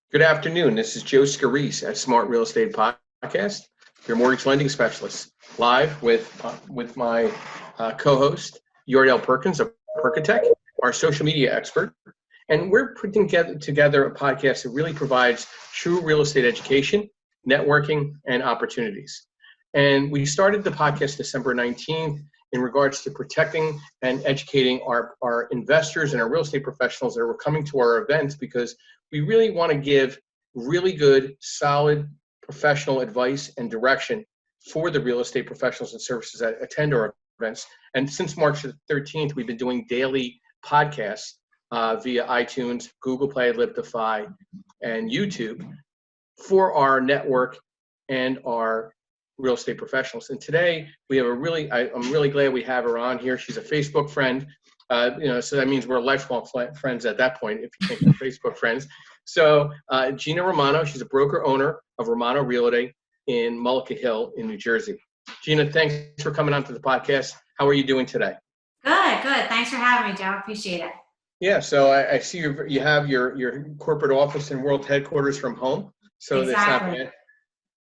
Good afternoon. This is Joe Scarice at Smart Real Estate Podcast, your mortgage lending specialist, live with my co-host Yordell Perkins of Perkatech, our social media expert, and we're putting together a podcast that really provides true real estate education, networking, and opportunities. And we started the podcast December 19th in regards to protecting and educating our investors and our real estate professionals that were coming to our events, because we really want to give really good, solid, professional advice and direction for the real estate professionals and services that attend our events. And since March 13th, we've been doing daily podcasts via iTunes, Google Play, Libtify, and YouTube for our network and our real estate professionals. And today we have I'm really glad we have her on here. She's a Facebook friend. So that means we're lifelong friends at that point, if you think we're Facebook friends. So Gina Romano, she's a broker owner of Romano Realty in Mullica Hill in New Jersey. Gina, thanks for coming on to the podcast. How are you doing today? Good. Thanks for having me, Joe. I appreciate it. Yeah, so I see you have your corporate office and world headquarters from home. So exactly. That's not bad.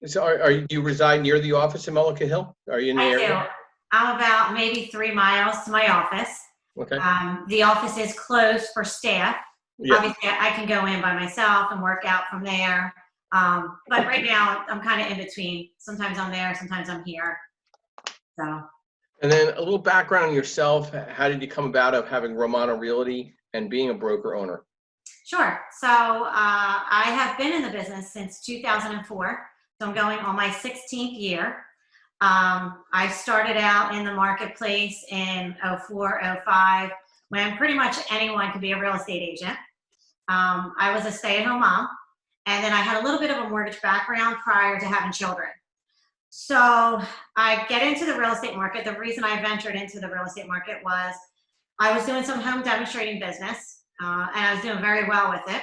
So do you reside near the office in Mullica Hill? Are you in the area? I do. I'm about maybe 3 miles to my office. Okay. The office is closed for staff. Yeah. Obviously, I can go in by myself and work out from there. But right now, I'm kind of in between. Sometimes I'm there, sometimes I'm here. So. And then a little background on yourself. How did you come about of having Romano Realty and being a broker owner? Sure. So I have been in the business since 2004. So I'm going on my 16th year. I started out in the marketplace in 04, 05, when pretty much anyone could be a real estate agent. I was a stay-at-home mom, and then I had a little bit of a mortgage background prior to having children. So I get into the real estate market. The reason I ventured into the real estate market was I was doing some home demonstrating business, and I was doing very well with it.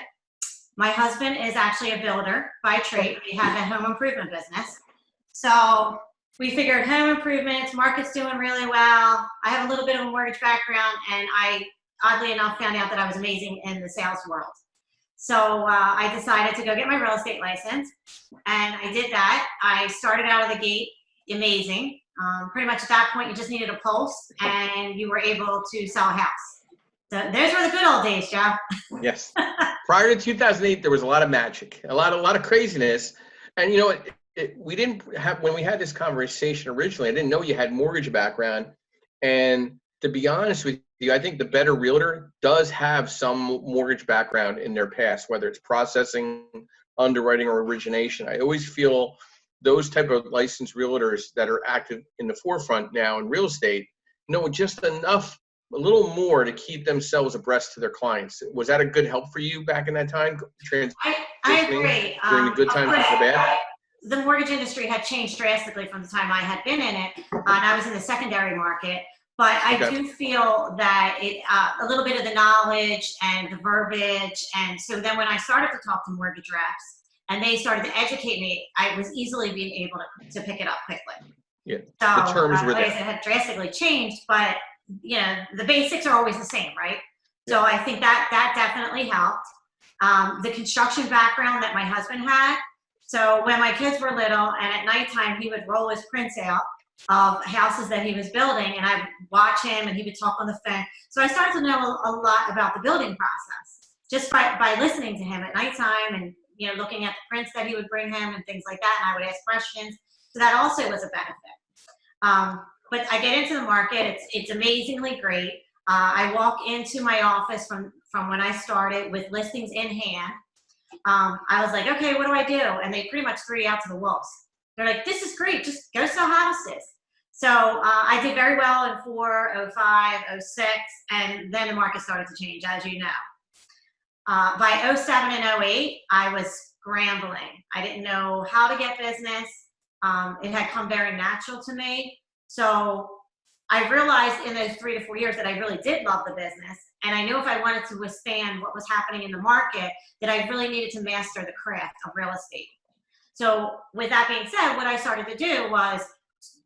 My husband is actually a builder by trade. We have a home improvement business. So we figured home improvements, market's doing really well. I have a little bit of a mortgage background, and I, oddly enough, found out that I was amazing in the sales world. So I decided to go get my real estate license, and I did that. I started out of the gate amazing. Pretty much at that point, you just needed a pulse, and you were able to sell a house. So those were the good old days, Joe. Yes. Prior to 2008, there was a lot of magic, a lot of craziness. And you know what? We didn't have, when we had this conversation originally, I didn't know you had mortgage background. And to be honest with you, I think the better realtor does have some mortgage background in their past, whether it's processing, underwriting, or origination. I always feel those type of licensed realtors that are active in the forefront now in real estate know just enough, a little more to keep themselves abreast to their clients. Was that a good help for you back in that time? I agree. During the good times and the bad? The mortgage industry had changed drastically from the time I had been in it, and I was in the secondary market. But I do feel that it a little bit of the knowledge and the verbiage, and so then when I started to talk to mortgage reps and they started to educate me, I was easily being able to pick it up quickly. Yeah, so, the terms were there. Like I said, it had drastically changed, but you know, the basics are always the same, right? So I think that definitely helped. The construction background that my husband had. So when my kids were little and at nighttime, he would roll his prints out of houses that he was building, and I'd watch him and he would talk on the phone. So I started to know a lot about the building process just by listening to him at nighttime and, you know, looking at the prints that he would bring him and things like that. And I would ask questions. So that also was a benefit. But I get into the market. It's amazingly great. I walk into my office from when I started with listings in hand. I was like, okay, what do I do? And they pretty much threw you out to the wolves. They're like, this is great. Just go sell houses. So I did very well in 04, 05, 06, and then the market started to change, as you know. By 07 and 08, I was scrambling. I didn't know how to get business. It had come very natural to me. So I realized in those 3 to 4 years that I really did love the business. And I knew if I wanted to withstand what was happening in the market, that I really needed to master the craft of real estate. So with that being said, what I started to do was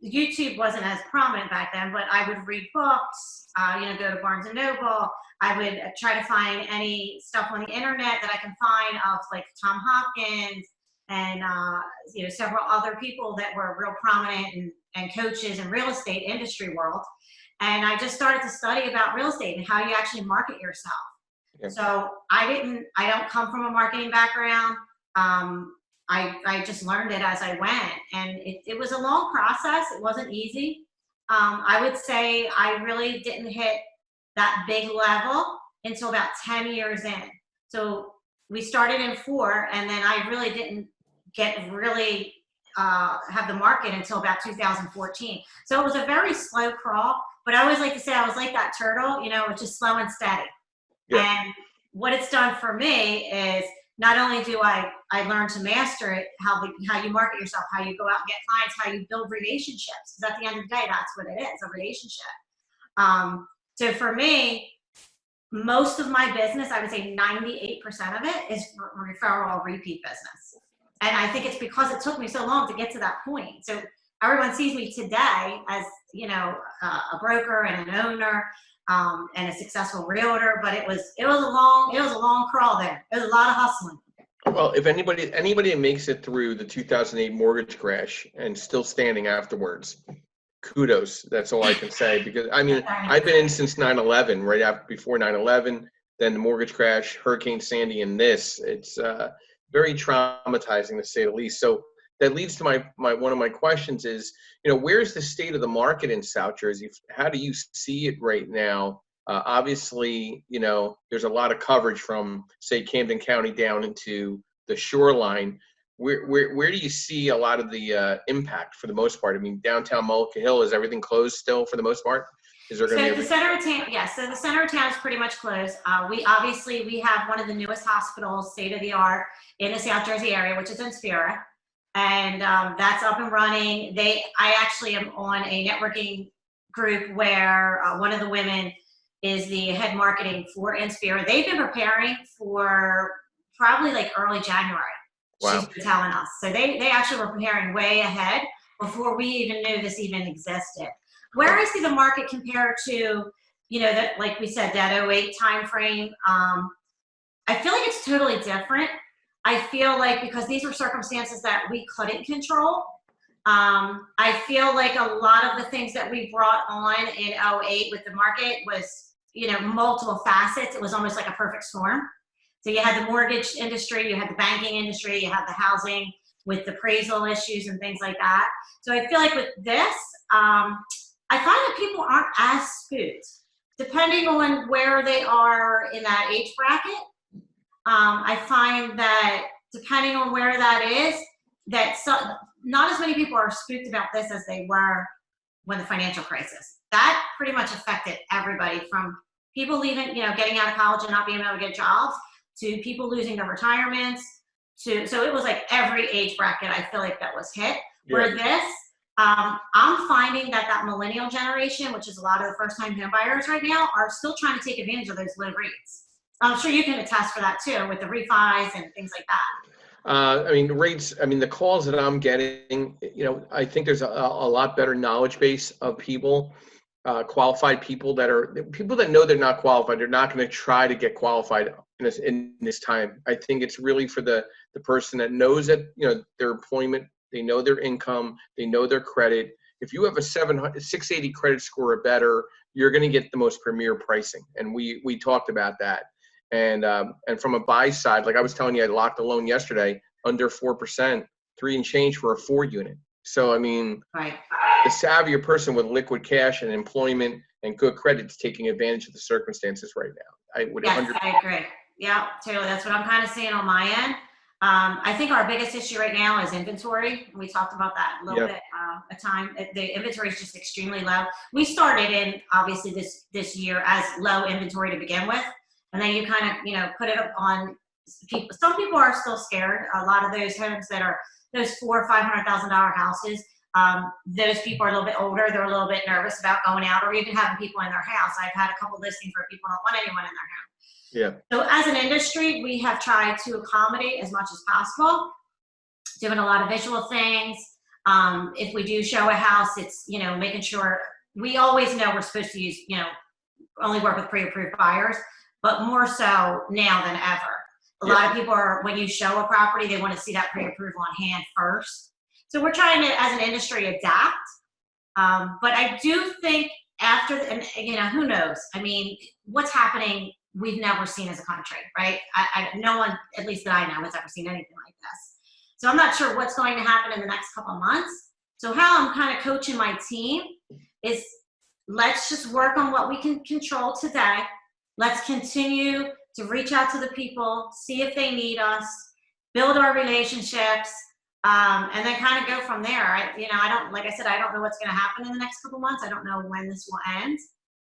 YouTube wasn't as prominent back then, but I would read books, go to Barnes and Noble. I would try to find any stuff on the internet that I can find of like Tom Hopkins and several other people that were real prominent and coaches in real estate industry world. And I just started to study about real estate and how you actually market yourself. Yeah. So I don't come from a marketing background. I just learned it as I went, and it was a long process. It wasn't easy. I would say I really didn't hit that big level until about 10 years in. So we started in 4, and then I really didn't get really have the market until about 2014. So it was a very slow crawl, but I always like to say I was like that turtle, it's just slow and steady. Yeah. And what it's done for me is not only do I learn to master it, how you market yourself, how you go out and get clients, how you build relationships. Because at the end of the day, that's what it is, a relationship. So for me, most of my business, I would say 98% of it is referral repeat business. And I think it's because it took me so long to get to that point. So everyone sees me today as, a broker and an owner, and a successful realtor, but it was a long crawl there. It was a lot of hustling. Well, if anybody that makes it through the 2008 mortgage crash and still standing afterwards, kudos. That's all I can say, because I've been in since 9/11, right after before 9/11, then the mortgage crash, Hurricane Sandy, and this. It's very traumatizing to say the least. So that leads to one of my questions is, where's the state of the market in South Jersey? How do you see it right now? Obviously, there's a lot of coverage from, say, Camden County down into the shoreline. Where do you see a lot of the impact for the most part? Downtown Mullica Hill, is everything closed still for the most part? Is there going to be the center of town? Yes. So the center of town is pretty much closed. We have one of the newest hospitals, state of the art, in the South Jersey area, which is in Spira. And that's up and running. I actually am on a networking group where one of the women is the head marketing for Inspira. They've been preparing for probably like early January. Wow. She's been telling us. So they actually were preparing way ahead before we even knew this even existed. Where I see the market compared to, that, like we said, that 08 timeframe, I feel like it's totally different. I feel like because these were circumstances that we couldn't control, I feel like a lot of the things that we brought on in 08 with the market was, multiple facets. It was almost like a perfect storm. So you had the mortgage industry, you had the banking industry, you had the housing with the appraisal issues and things like that. So I feel like with this, I find that people aren't as spooked. Depending on where they are in that age bracket, I find that depending on where that is, not as many people are spooked about this as they were when the financial crisis. That pretty much affected everybody, from people leaving, getting out of college and not being able to get jobs, to people losing their retirements, so it was like every age bracket I feel like that was hit. Yeah. Where this, I'm finding that millennial generation, which is a lot of the first-time home buyers right now, are still trying to take advantage of those low rates. I'm sure you can attest for that too, with the refis and things like that. The rates, the calls that I'm getting, I think there's a lot better knowledge base of people, qualified people that know they're not qualified. They're not going to try to get qualified in this time. I think it's really for the person that knows that, their employment, they know their income, they know their credit. If you have a 680 credit score or better, you're going to get the most premier pricing. And we talked about that. And from a buy side, like I was telling you, I locked a loan yesterday under 4%, 3 and change for a 4-unit. So, right. The savvier person with liquid cash and employment and good credit is taking advantage of the circumstances right now. Yes, I agree. Yeah, totally. That's what I'm kind of seeing on my end. I think our biggest issue right now is inventory. We talked about that a little bit a time. The inventory is just extremely low. We started in, obviously, this year as low inventory to begin with. And then you kind of, put it on people. Some people are still scared. A lot of those homes that are those $400,000 or $500,000 houses, those people are a little bit older. They're a little bit nervous about going out or even having people in their house. I've had a couple listings where people don't want anyone in their house. Yeah. So as an industry, we have tried to accommodate as much as possible, doing a lot of visual things, If we do show a house, it's, making sure we always know we're supposed to use, only work with pre-approved buyers, but more so now than ever. A lot of people are, when you show a property, they want to see that pre-approval on hand first. So we're trying to, as an industry, adapt. But I do think after, and who knows? I mean, what's happening, we've never seen as a country, right? No one, at least that I know, has ever seen anything like this. So I'm not sure what's going to happen in the next couple of months. So how I'm kind of coaching my team is, let's just work on what we can control today. Let's continue to reach out to the people, see if they need us, build our relationships, and then kind of go from there. I don't, like I said, I don't know what's going to happen in the next couple months. I don't know when this will end,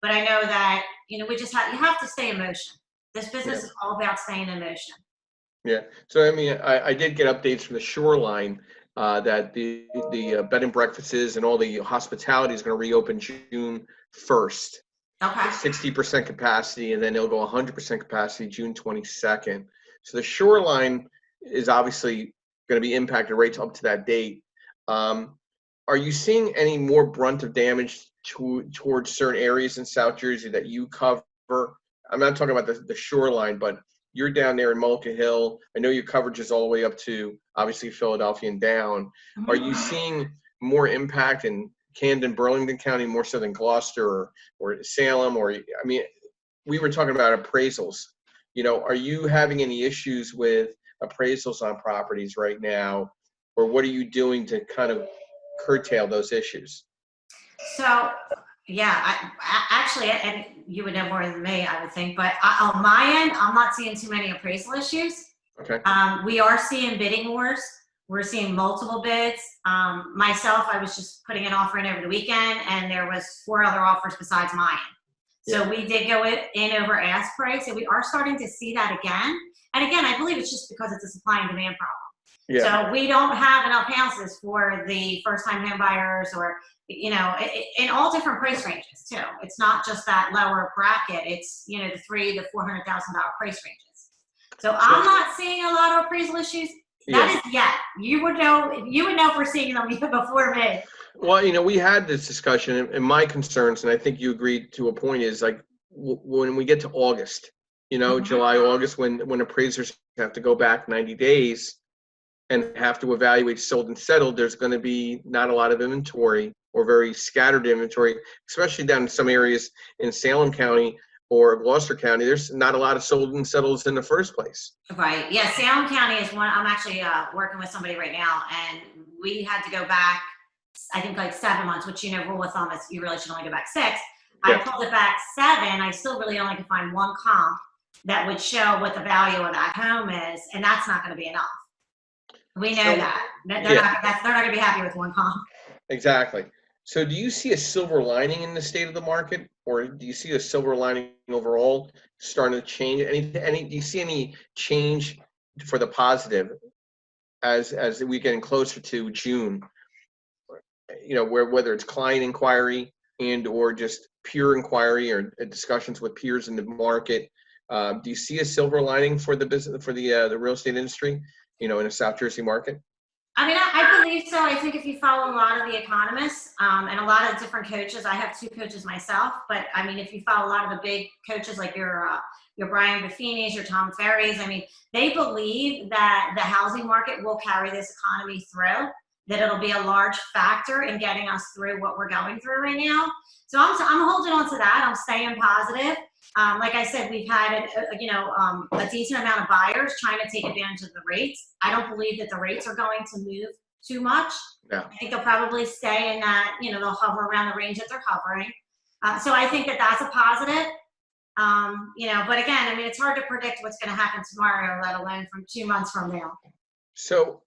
but I know that, we just you have to stay in motion. This business is all about staying in motion. Yeah. So, I mean, I did get updates from the Shoreline that the bed and breakfasts and all the hospitality is going to reopen June 1st. Okay. 60% capacity, and then it'll go 100% capacity June 22nd. So the Shoreline is obviously going to be impacted right up to that date. Are you seeing any more brunt of damage towards certain areas in South Jersey that you cover? I'm not talking about the Shoreline, but you're down there in Mullica Hill. I know your coverage is all the way up to obviously Philadelphia and down. Mm-hmm. Are you seeing more impact in Camden, Burlington County, more so than Gloucester or Salem? Or, I mean, we were talking about appraisals. Are you having any issues with appraisals on properties right now? Or what are you doing to kind of curtail those issues? So, yeah, actually, and you would know more than me, I would think, but on my end, I'm not seeing too many appraisal issues. Okay. We are seeing bidding wars. We're seeing multiple bids. Myself, I was just putting an offer in over the weekend, and there was 4 other offers besides mine. So we did go in over ask price, and we are starting to see that again. And again, I believe it's just because it's a supply and demand problem. Yeah. So we don't have enough houses for the first-time home buyers, or in all different price ranges too. It's not just that lower bracket. It's the $300,000 to $400,000 price ranges. So I'm not seeing a lot of appraisal issues. That is yet. You would know if we're seeing them even before me. Well, we had this discussion, and my concerns, and I think you agreed to a point, is like when we get to August, mm-hmm. July, August, when appraisers have to go back 90 days and have to evaluate sold and settled, there's going to be not a lot of inventory, or very scattered inventory, especially down in some areas in Salem County or Gloucester County. There's not a lot of sold and settles in the first place. Right. Yeah. Salem County is one. I'm actually working with somebody right now, and we had to go back, I think, like 7 months, which, rule of thumb is you really should only go back 6. Yeah. I pulled it back 7. I still really only could find one comp that would show what the value of that home is, and that's not going to be enough. We know that. They're not going to be happy with one comp. Exactly. So do you see a silver lining in the state of the market, or do you see a silver lining overall starting to change? Do you see any change for the positive as we getting closer to June? Whether it's client inquiry and or just pure inquiry or discussions with peers in the market. Do you see a silver lining for the business, for the real estate industry, in a South Jersey market? I mean, I believe so. I think if you follow a lot of the economists and a lot of different coaches, I have 2 coaches myself, but I mean, if you follow a lot of the big coaches like your Brian Buffini's, your Tom Ferry's, I mean, they believe that the housing market will carry this economy through, that it'll be a large factor in getting us through what we're going through right now. So I'm holding on to that. I'm staying positive. Like I said, we've had a decent amount of buyers trying to take advantage of the rates. I don't believe that the rates are going to move too much. Yeah. I think they'll probably stay in that, they'll hover around the range that they're hovering. So I think that that's a positive. But again, I mean, it's hard to predict what's going to happen tomorrow, let alone from 2 months from now. So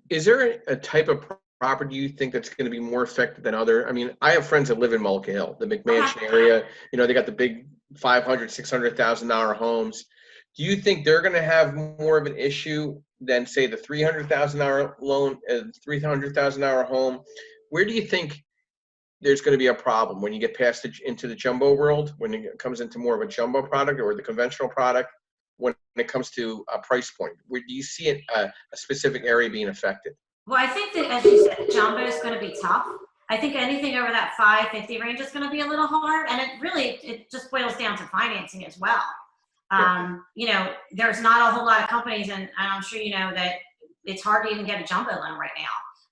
is there a type of property you think that's going to be more affected than other? I mean, I have friends that live in Mullica Hill, the McMansion area. They got the big $500,000, $600,000 homes. Do you think they're going to have more of an issue than, say, the $300,000 loan, $300,000 home? Where do you think there's going to be a problem when you get past into the jumbo world, when it comes into more of a jumbo product or the conventional product, when it comes to a price point? Where do you see a specific area being affected? Well, I think that, as you said, jumbo is going to be tough. I think anything over that 550 range is going to be a little hard, and it just boils down to financing as well. Yeah. There's not a whole lot of companies, and I'm sure you know that it's hard to even get a jumbo loan right now.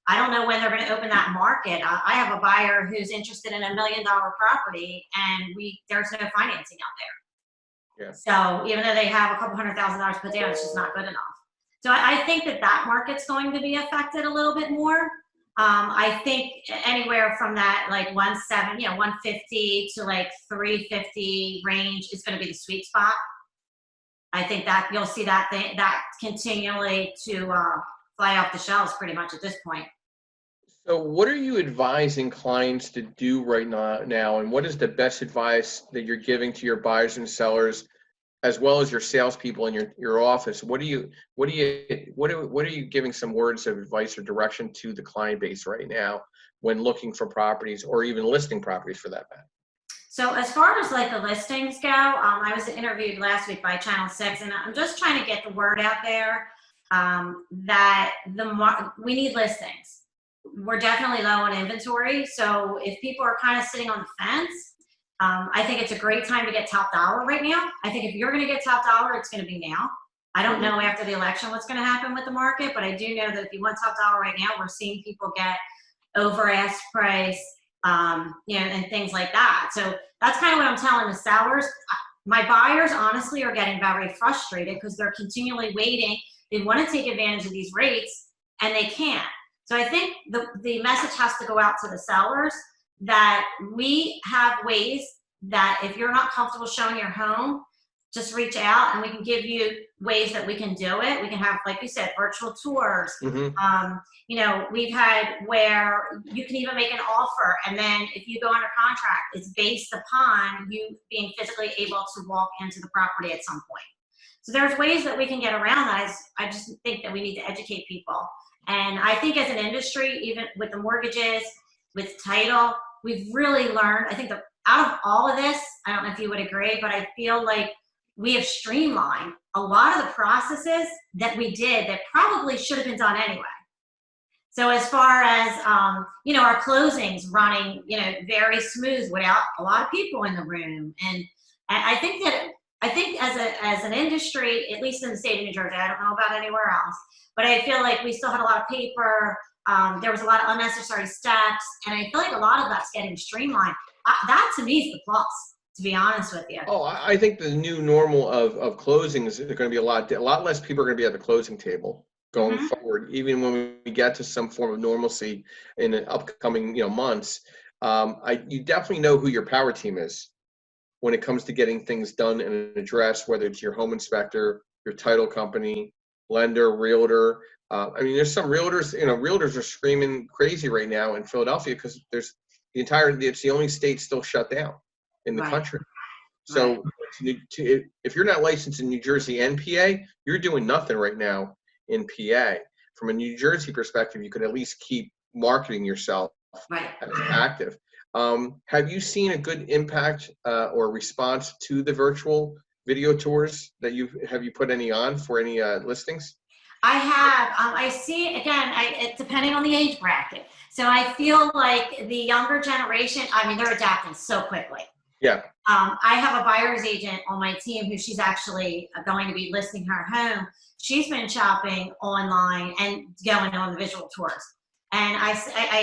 I don't know when they're going to open that market. I have a buyer who's interested in $1 million property, and there's no financing out there. Yeah. So even though they have a couple $100,000 put down, it's just not good enough. So I think that market's going to be affected a little bit more. I think anywhere from that like 150 to like 350 range is going to be the sweet spot. I think that you'll see that continually to fly off the shelves pretty much at this point. So what are you advising clients to do right now, and what is the best advice that you're giving to your buyers and sellers, as well as your salespeople in your office? What are you giving some words of advice or direction to the client base right now when looking for properties or even listing properties for that matter? So as far as like the listings go, I was interviewed last week by Channel 6, and I'm just trying to get the word out there that we need listings. We're definitely low on inventory. So if people are kind of sitting on the fence, I think it's a great time to get top dollar right now. I think if you're going to get top dollar, it's going to be now. I don't know after the election what's going to happen with the market, but I do know that if you want top dollar right now, we're seeing people get over ask price, and things like that. So that's kind of what I'm telling the sellers. My buyers honestly are getting very frustrated because they're continually waiting. They want to take advantage of these rates and they can't. So I think the message has to go out to the sellers that we have ways that if you're not comfortable showing your home, just reach out and we can give you ways that we can do it. We can have, like you said, virtual tours. We've had where you can even make an offer, and then if you go under contract, it's based upon you being physically able to walk into the property at some point. So there's ways that we can get around that. I just think that we need to educate people. And I think as an industry, even with the mortgages, with title, we've really learned, I think that out of all of this, I don't know if you would agree, but I feel like we have streamlined a lot of the processes that we did that probably should have been done anyway. So as far as, our closings running, very smooth without a lot of people in the room. And I think as an industry, at least in the state of New Jersey, I don't know about anywhere else, but I feel like we still had a lot of paper. There was a lot of unnecessary steps. And I feel like a lot of that's getting streamlined. That to me is the plus, to be honest with you. Oh, I think the new normal of closings are going to be a lot less people are going to be at the closing table going forward, even when we get to some form of normalcy in the upcoming months. You definitely know who your power team is when it comes to getting things done and addressed, whether it's your home inspector, your title company, lender, realtor. There's some realtors, realtors are screaming crazy right now in Philadelphia because it's the only state still shut down in the country. So if you're not licensed in New Jersey and PA, you're doing nothing right now in PA. From a New Jersey perspective, you could at least keep marketing yourself as active. Have you seen a good impact or response to the virtual video tours that have you put any on for any listings? I have. I see, again, it's depending on the age bracket. So I feel like the younger generation, they're adapting so quickly. Yeah. I have a buyer's agent on my team who she's actually going to be listing her home. She's been shopping online and going on the visual tours. And I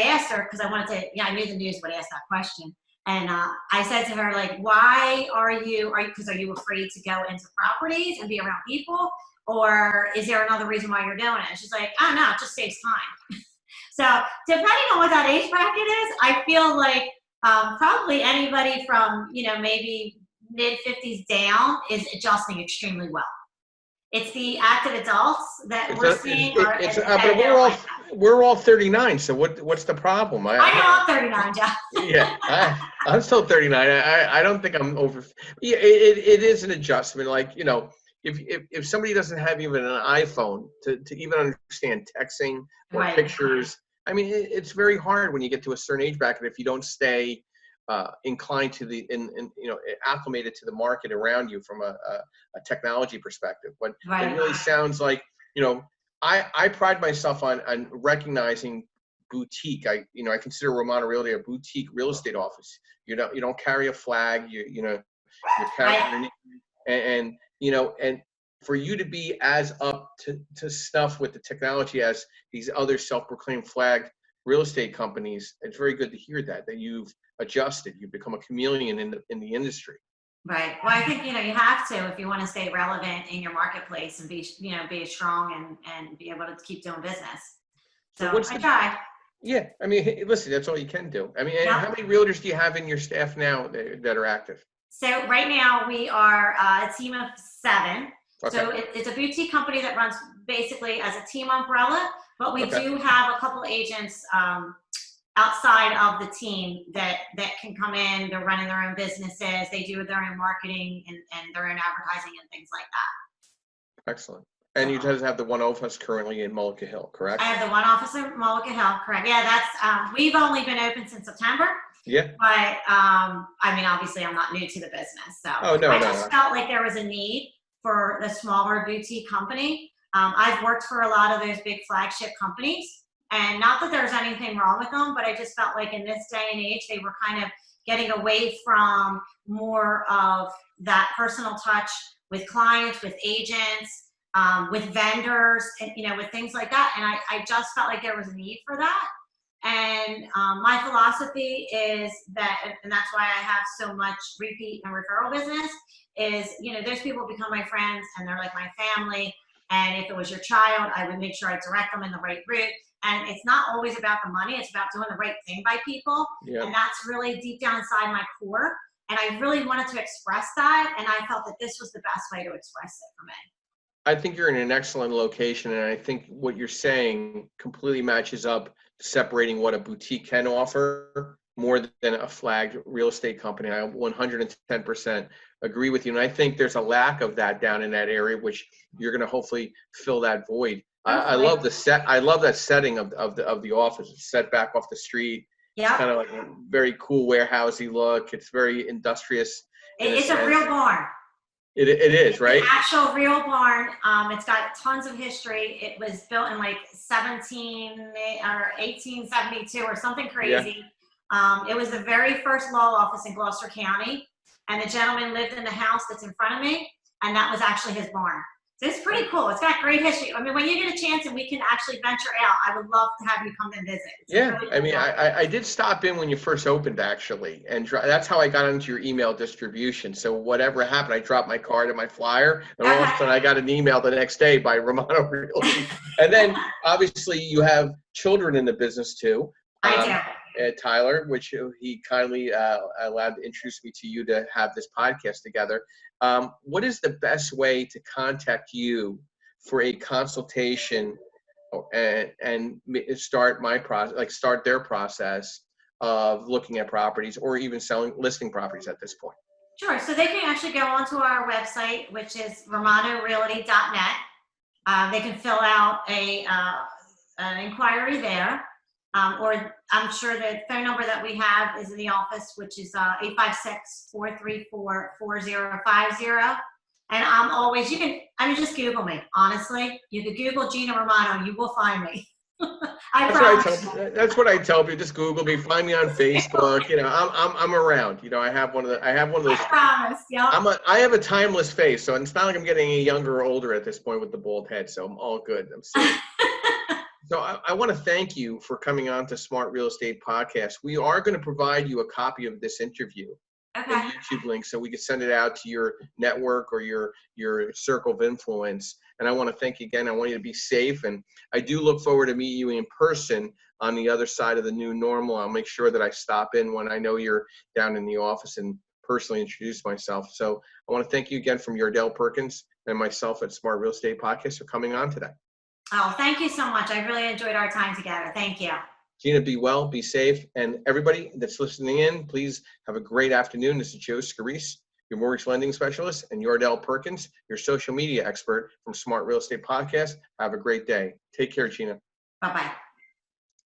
asked her, because I wanted to, I knew the news would ask that question. And I said to her, like, why are you afraid to go into properties and be around people? Or is there another reason why you're doing it? And she's like, oh, no, it just saves time. So depending on what that age bracket is, I feel like probably anybody from, maybe mid-50s down is adjusting extremely well. It's the active adults that we're seeing. But we're all 39. So what's the problem? I know I'm 39, Jeff. Yeah, I'm still 39. I don't think I'm over. Yeah, it is an adjustment. Like, if somebody doesn't have even an iPhone to even understand texting or pictures, it's very hard when you get to a certain age bracket if you don't stay inclined to acclimated to the market around you from a technology perspective. But it really sounds like I pride myself on recognizing boutique. I consider Romano Realty a boutique real estate office. You don't carry a flag. You're carrying your name, and for you to be as up to snuff with the technology as these other self-proclaimed flag real estate companies, it's very good to hear that you've adjusted. You've become a chameleon in the industry. Right. Well, I think, you have to, if you want to stay relevant in your marketplace and be strong and be able to keep doing business. So I try. Yeah. I mean, hey, listen, that's all you can do. I mean, and how many realtors do you have in your staff now that are active? So right now we are a team of 7. Okay. So it's a boutique company that runs basically as a team umbrella, but we do have a couple agents outside of the team that can come in. They're running their own businesses. They do their own marketing and their own advertising and things like that. Excellent. And you guys have the one office currently in Mullica Hill, correct? I have the one office in Mullica Hill, correct. Yeah, that's we've only been open since September. Yeah. But I mean, obviously I'm not new to the business. So I just felt like there was a need for the smaller boutique company. I've worked for a lot of those big flagship companies. And not that there's anything wrong with them, but I just felt like in this day and age, they were kind of getting away from more of that personal touch with clients, with agents, with vendors, and, with things like that. And I just felt like there was a need for that. And my philosophy is that, and that's why I have so much repeat and referral business, is, those people become my friends and they're like my family. And if it was your child, I would make sure I direct them in the right route. And it's not always about the money. It's about doing the right thing by people. Yep. And that's really deep down inside my core. And I really wanted to express that. And I felt that this was the best way to express it for me. I think you're in an excellent location. And I think what you're saying completely matches up separating what a boutique can offer more than a flagged real estate company. I 110% agree with you. And I think there's a lack of that down in that area, which you're going to hopefully fill that void. I love the set. I love that setting of the office. It's set back off the street. Yeah. It's kind of like a very cool warehousey look. It's very industrious. It's a real barn. It is, right? An actual real barn. It's got tons of history. It was built in like 1872 or something crazy. Yeah. It was the very first law office in Gloucester County, and the gentleman lived in the house that's in front of me, and that was actually his barn. So it's pretty cool. It's got great history. I mean, when you get a chance and we can actually venture out, I would love to have you come and visit. Yeah, really cool. I mean, I did stop in when you first opened, actually, and that's how I got into your email distribution. So whatever happened, I dropped my card and my flyer, and all of a sudden I got an email the next day by Romano Realty. And then, obviously, you have children in the business, too. I do. Tyler, which he kindly allowed to introduce me to you to have this podcast together. What is the best way to contact you for a consultation and start my process, like start their process of looking at properties or even listing properties at this point? Sure. So they can actually go onto our website, which is romanorealty.net. They can fill out an inquiry there. Or I'm sure the phone number that we have is in the office, which is 856-434-4050. And I'm always, just Google me, honestly. You could Google Gina Romano, you will find me. That's what I tell people. Just Google me, find me on Facebook. I'm around. I have one of those. I promise. Yeah. I have a timeless face, so it's not like I'm getting any younger or older at this point with the bald head. So I'm all good. I'm serious. So I want to thank you for coming on to Smart Real Estate Podcast. We are going to provide you a copy of this interview, a YouTube link, so we can send it out to your network or your circle of influence. And I want to thank you again. I want you to be safe. And I do look forward to meeting you in person on the other side of the new normal. I'll make sure that I stop in when I know you're down in the office and personally introduce myself. So I want to thank you again from Yardell Perkins and myself at Smart Real Estate Podcast for coming on today. Oh, thank you so much. I really enjoyed our time together. Thank you. Gina, be well, be safe. And everybody that's listening in, please have a great afternoon. This is Joe Scarice, your mortgage lending specialist, and Yardell Perkins, your social media expert from Smart Real Estate Podcast. Have a great day. Take care, Gina. Bye-bye.